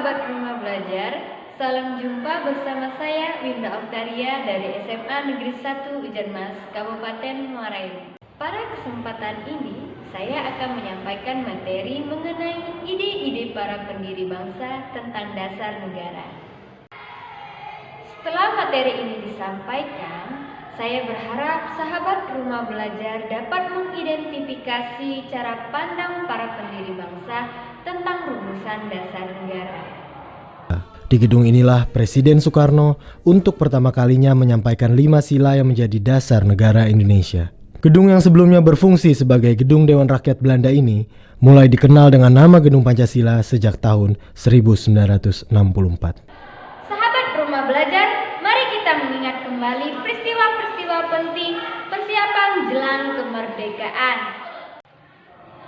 sahabat rumah belajar, salam jumpa bersama saya Winda Oktaria dari SMA Negeri 1 Ujanmas, Kabupaten Muara Enim. Pada kesempatan ini, saya akan menyampaikan materi mengenai ide-ide para pendiri bangsa tentang dasar negara. Setelah materi ini disampaikan, saya berharap sahabat rumah belajar dapat mengidentifikasi cara pandang para pendiri bangsa tentang rumusan dasar negara. Di gedung inilah Presiden Soekarno untuk pertama kalinya menyampaikan 5 sila yang menjadi dasar negara Indonesia. Gedung yang sebelumnya berfungsi sebagai gedung Dewan Rakyat Belanda ini mulai dikenal dengan nama Gedung Pancasila sejak tahun 1964. Sahabat rumah belajar, mari kita mengingat kembali peristiwa-peristiwa penting persiapan jelang kemerdekaan.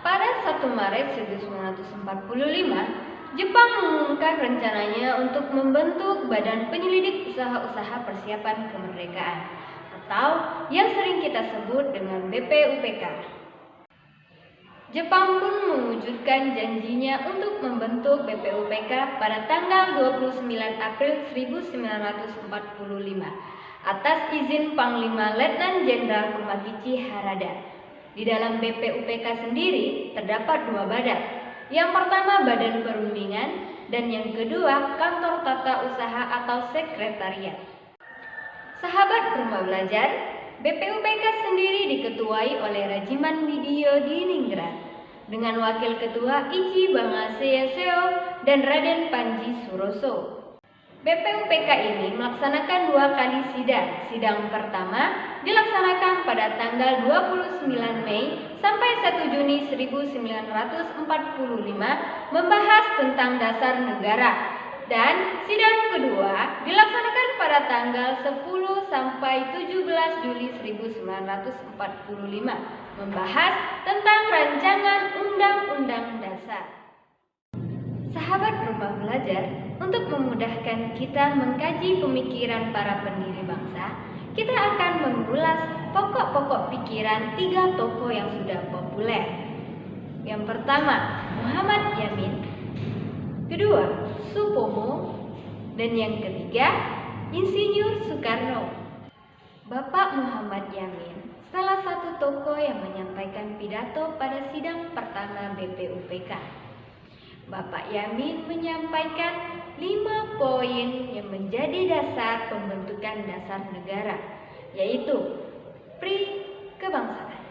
Pada 1 Maret 1945, Jepang mengumumkan rencananya untuk membentuk Badan Penyelidik Usaha-Usaha Persiapan Kemerdekaan atau yang sering kita sebut dengan BPUPK. Jepang pun mewujudkan janjinya untuk membentuk BPUPK pada tanggal 29 April 1945 atas izin Panglima Letnan Jenderal Kumakichi Harada. Di dalam BPUPK sendiri terdapat 2 badan. Yang pertama Badan Perundingan dan yang kedua Kantor Tata Usaha atau Sekretariat. Sahabat rumah belajar, BPUPK sendiri diketuai oleh Rajiman Widyo-Diningrat dengan wakil ketua Ichi Bangaseo dan Raden Panji Suroso. BPUPK ini melaksanakan 2 kali sidang. Sidang pertama dilaksanakan pada tanggal 29 Mei sampai 1 Juni 1945 membahas tentang dasar negara. Dan sidang kedua dilaksanakan pada tanggal 10 sampai 17 Juli 1945 membahas tentang rancangan Undang-Undang Dasar. Sahabat rumah belajar, untuk memudahkan kita mengkaji pemikiran para pendiri bangsa, kita akan mengulas pokok-pokok pikiran 3 tokoh yang sudah populer. Yang pertama, Muhammad Yamin, kedua, Supomo, dan yang ketiga, Insinyur Soekarno. Bapak Muhammad Yamin salah satu tokoh yang menyampaikan pidato pada sidang pertama BPUPK. Bapak Yamin menyampaikan 5 poin yang menjadi dasar pembentukan dasar negara, yaitu pri kebangsaan,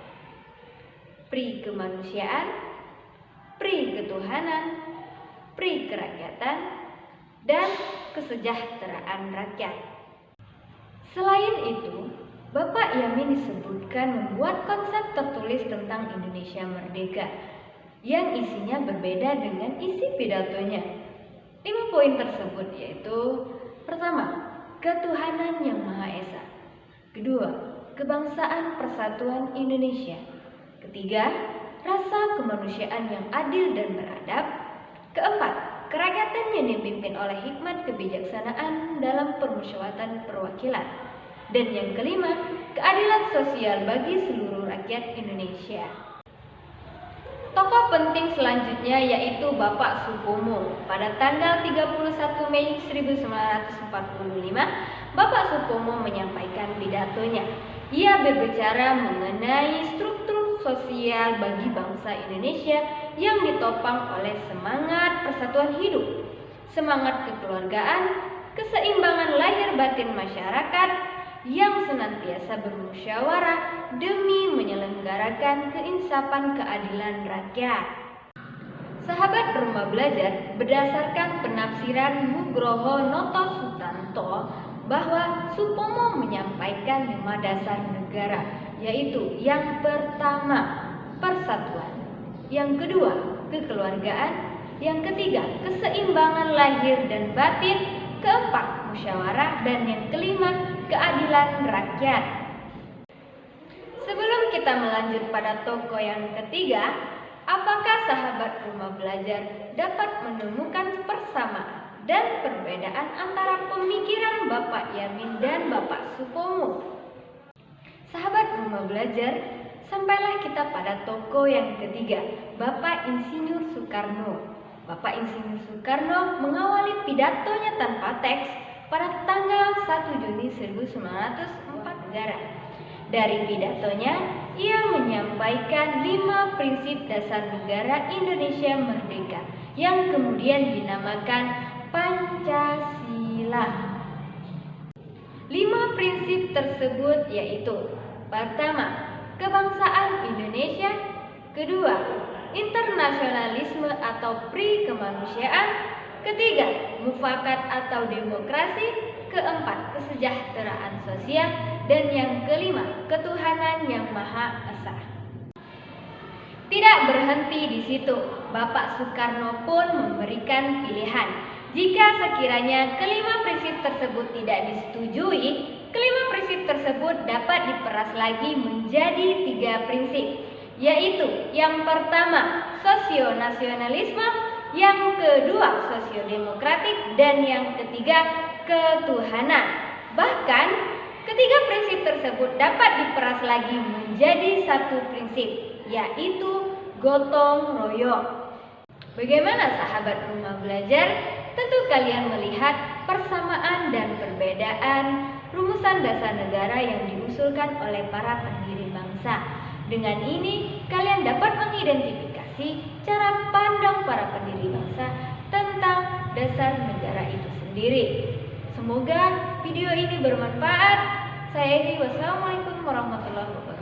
pri kemanusiaan, pri ketuhanan, pri kerakyatan, dan kesejahteraan rakyat. Selain itu, Bapak Yamin disebutkan membuat konsep tertulis tentang Indonesia Merdeka yang isinya berbeda dengan isi pidatonya. 5 poin tersebut yaitu: pertama, ketuhanan yang Maha Esa; kedua, kebangsaan persatuan Indonesia; ketiga, rasa kemanusiaan yang adil dan beradab; keempat, kerakyatan yang dipimpin oleh hikmat kebijaksanaan dalam permusyawaratan perwakilan; dan yang kelima, keadilan sosial bagi seluruh rakyat Indonesia. Tokoh penting selanjutnya yaitu Bapak Supomo. Pada tanggal 31 Mei 1945, Bapak Supomo menyampaikan pidatonya. Ia berbicara mengenai struktur sosial bagi bangsa Indonesia yang ditopang oleh semangat persatuan hidup, semangat kekeluargaan, keseimbangan lahir batin masyarakat yang senantiasa bermusyawarah demi menyelenggarakan keinsapan keadilan rakyat. Sahabat rumah belajar, berdasarkan penafsiran Nugroho Noto Sutanto bahwa Supomo menyampaikan 5 dasar negara, yaitu yang pertama, persatuan; yang kedua, kekeluargaan; yang ketiga, keseimbangan lahir dan batin; keempat, musyawarah; dan yang kelima, keadilan rakyat. Sebelum kita melanjut pada tokoh yang ketiga, apakah sahabat rumah belajar dapat menemukan persamaan dan perbedaan antara pemikiran Bapak Yamin dan Bapak Supomo? Sahabat rumah belajar, sampailah kita pada tokoh yang ketiga, Bapak Insinyur Soekarno. Bapak Insinyur Soekarno mengawali pidatonya tanpa teks pada tanggal 1 Juni 1904 negara. Dari pidatonya, ia menyampaikan 5 prinsip dasar negara Indonesia Merdeka yang kemudian dinamakan Pancasila. 5 prinsip tersebut yaitu: pertama, kebangsaan Indonesia; kedua, internasionalisme atau pri-kemanusiaan; ketiga, mufakat atau demokrasi; keempat, kesejahteraan sosial; dan yang kelima, ketuhanan yang Maha Esa. Tidak berhenti di situ, Bapak Soekarno pun memberikan pilihan. Jika sekiranya kelima prinsip tersebut tidak disetujui, kelima prinsip tersebut dapat diperas lagi menjadi 3 prinsip, yaitu yang pertama, sosionasionalisme; yang kedua, sosiodemokratik; dan yang ketiga, ketuhanan. Bahkan, ketiga prinsip tersebut dapat diperas lagi menjadi 1 prinsip, yaitu gotong royong. Bagaimana sahabat Rumah Belajar? Tentu kalian melihat persamaan dan perbedaan rumusan dasar negara yang diusulkan oleh para pendiri bangsa. Dengan ini, kalian dapat mengidentifikasi cara pandang para pendiri bangsa tentang dasar negara itu sendiri. Semoga video ini bermanfaat. Saya Edi, wassalamualaikum warahmatullahi wabarakatuh.